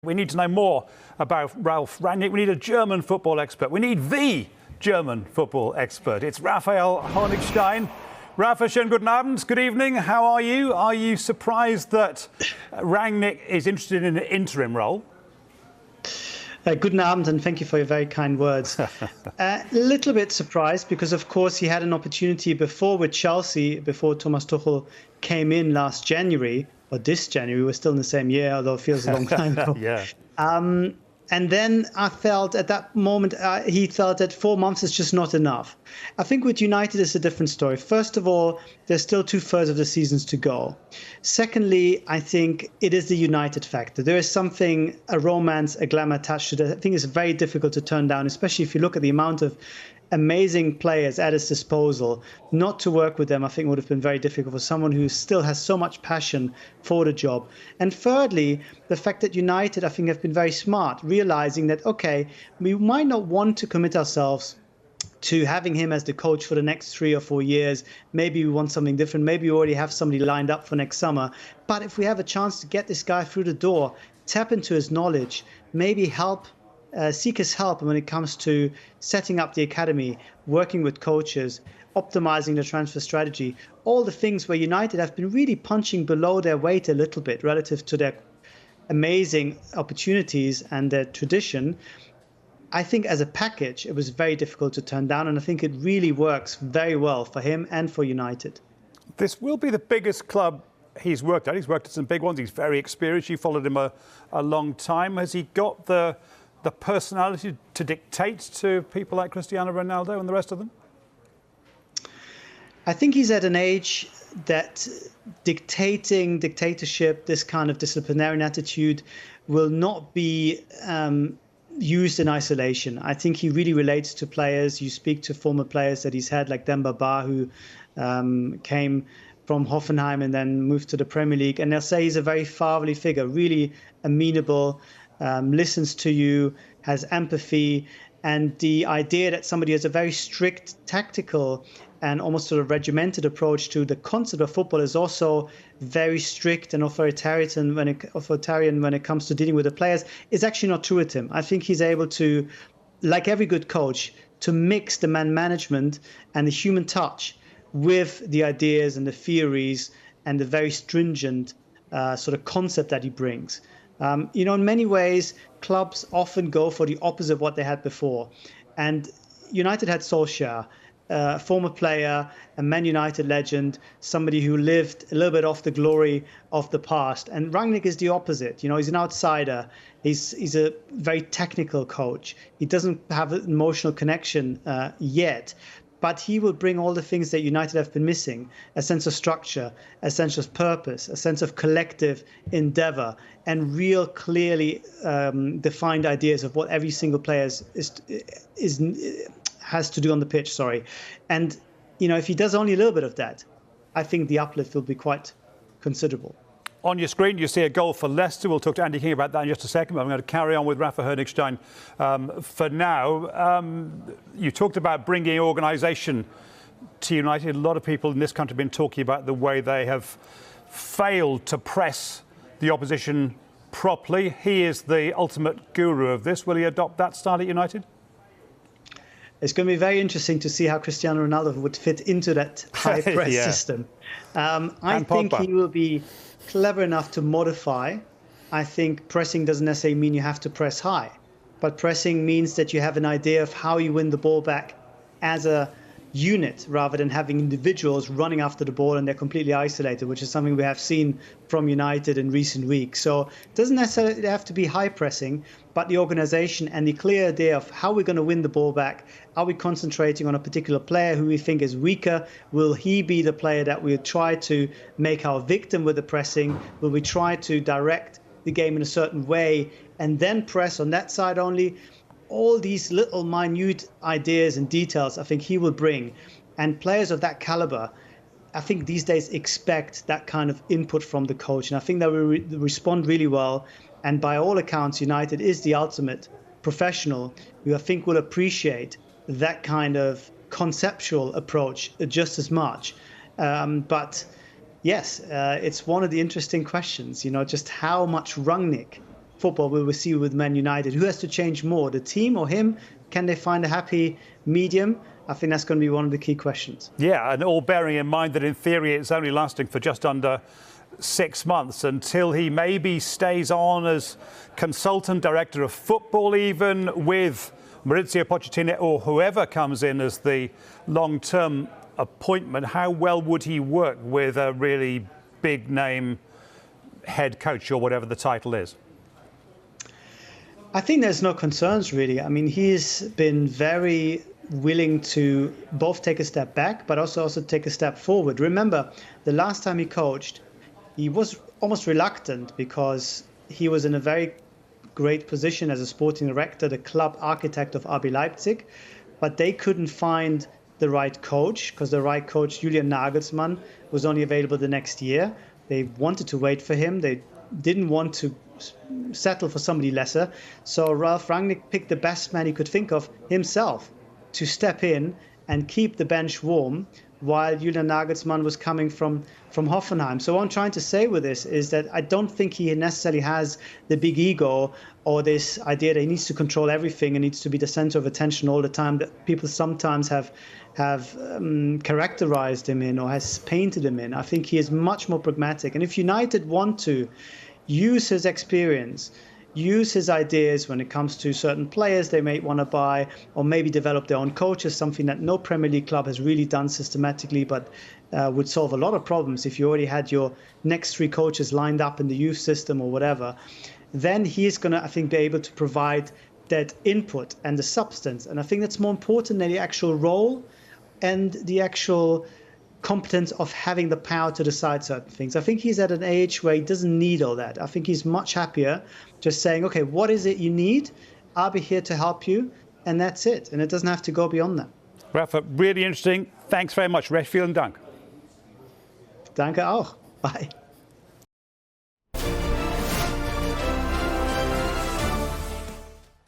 We need to know more about Ralf Rangnick. We need a German football expert. We need the German football expert. It's Raphael Honigstein. Rafa, schönen guten Abend. Good evening. How are you? Are you surprised that Rangnick is interested in an interim role? Guten Abend, and thank you for your very kind words. A little bit surprised because, of course, he had an opportunity before with Chelsea, before Thomas Tuchel came in last January, or this January. We're still in the same year, although it feels a long time ago. Yeah. And then I felt at that moment, he felt that 4 months is just not enough. I think with United, it's a different story. First of all, there's still 2/3 of the seasons to go. Secondly, I think it is the United factor. There is something, a romance, a glamour attached to that. I think it's very difficult to turn down, especially if you look at the amount of amazing players at his disposal. Not to work with them, I think, would have been very difficult for someone who still has so much passion for the job. And thirdly, the fact that United, I think, have been very smart, realizing that, okay, we might not want to commit ourselves to having him as the coach for the next 3 or 4 years. Maybe we want something different. Maybe we already have somebody lined up for next summer. But if we have a chance to get this guy through the door, tap into his knowledge, maybe seek his help when it comes to setting up the academy, working with coaches, optimizing the transfer strategy, all the things where United have been really punching below their weight a little bit relative to their amazing opportunities and their tradition. I think as a package, it was very difficult to turn down, and I think it really works very well for him and for United. This will be the biggest club he's worked at. He's worked at some big ones. He's very experienced. You followed him a long time. Has he got the personality to dictate to people like Cristiano Ronaldo and the rest of them? I think he's at an age that dictatorship, this kind of disciplinarian attitude will not be used in isolation. I think he really relates to players. You speak to former players that he's had, like Demba Ba, who came from Hoffenheim and then moved to the Premier League, and they'll say he's a very fatherly figure, really amenable, listens to you, has empathy, and the idea that somebody has a very strict tactical and almost sort of regimented approach to the concept of football is also very strict and authoritarian when it comes to dealing with the players is actually not true with him. I think he's able to, like every good coach, to mix the man management and the human touch with the ideas and the theories and the very stringent sort of concept that he brings. In many ways, clubs often go for the opposite of what they had before. And United had Solskjaer, a former player, a Man United legend, somebody who lived a little bit off the glory of the past. And Rangnick is the opposite. He's an outsider. He's a very technical coach. He doesn't have an emotional connection yet. But he will bring all the things that United have been missing: a sense of structure, a sense of purpose, a sense of collective endeavor, and real clearly defined ideas of what every single player has to do on the pitch. And if he does only a little bit of that, I think the uplift will be quite considerable. On your screen, you see a goal for Leicester. We'll talk to Andy King about that in just a second, but I'm going to carry on with Rafa Honigstein for now. You talked about bringing organisation to United. A lot of people in this country have been talking about the way they have failed to press the opposition properly. He is the ultimate guru of this. Will he adopt that style at United? It's going to be very interesting to see how Cristiano Ronaldo would fit into that high press system. I think he will be clever enough to modify. I think pressing doesn't necessarily mean you have to press high, but pressing means that you have an idea of how you win the ball back as a unit rather than having individuals running after the ball and they're completely isolated, which is something we have seen from United in recent weeks. So it doesn't necessarily have to be high pressing, but the organization and the clear idea of how we're going to win the ball back. Are we concentrating on a particular player who we think is weaker? Will he be the player that we'll try to make our victim with the pressing? Will we try to direct the game in a certain way and then press on that side only? All these little minute ideas and details I think he will bring. And players of that caliber, I think these days expect that kind of input from the coach. And I think they will respond really well. And by all accounts, United is the ultimate professional who I think will appreciate that kind of conceptual approach just as much. But yes, it's one of the interesting questions, just how much Rangnick football will we see with Man United? Who has to change more, the team or him? Can they find a happy medium? I think that's going to be one of the key questions. Yeah, and all bearing in mind that in theory it's only lasting for just under 6 months until he maybe stays on as consultant director of football, even with Mauricio Pochettino or whoever comes in as the long-term appointment. How well would he work with a really big name head coach or whatever the title is? I think there's no concerns really. I mean, he's been very willing to both take a step back, but also take a step forward. Remember, the last time he coached, he was almost reluctant because he was in a very great position as a sporting director, the club architect of RB Leipzig, but they couldn't find the right coach because the right coach, Julian Nagelsmann, was only available the next year. They wanted to wait for him. They didn't want to settle for somebody lesser. So Ralf Rangnick picked the best man he could think of himself to step in and keep the bench warm while Julian Nagelsmann was coming from Hoffenheim. So what I'm trying to say with this is that I don't think he necessarily has the big ego or this idea that he needs to control everything and needs to be the center of attention all the time that people sometimes have characterized him in or has painted him in. I think he is much more pragmatic. And if United want to use his experience, use his ideas when it comes to certain players they may want to buy, or maybe develop their own coaches, something that no Premier League club has really done systematically, but would solve a lot of problems if you already had your next 3 coaches lined up in the youth system or whatever, then he's going to, I think, be able to provide that input and the substance. And I think that's more important than the actual role and the actual competence of having the power to decide certain things. I think he's at an age where he doesn't need all that. I think he's much happier just saying, okay, what is it you need? I'll be here to help you. And that's it. And it doesn't have to go beyond that. Rafa, really interesting. Thanks very much. Recht vielen Dank. Danke auch. Bye.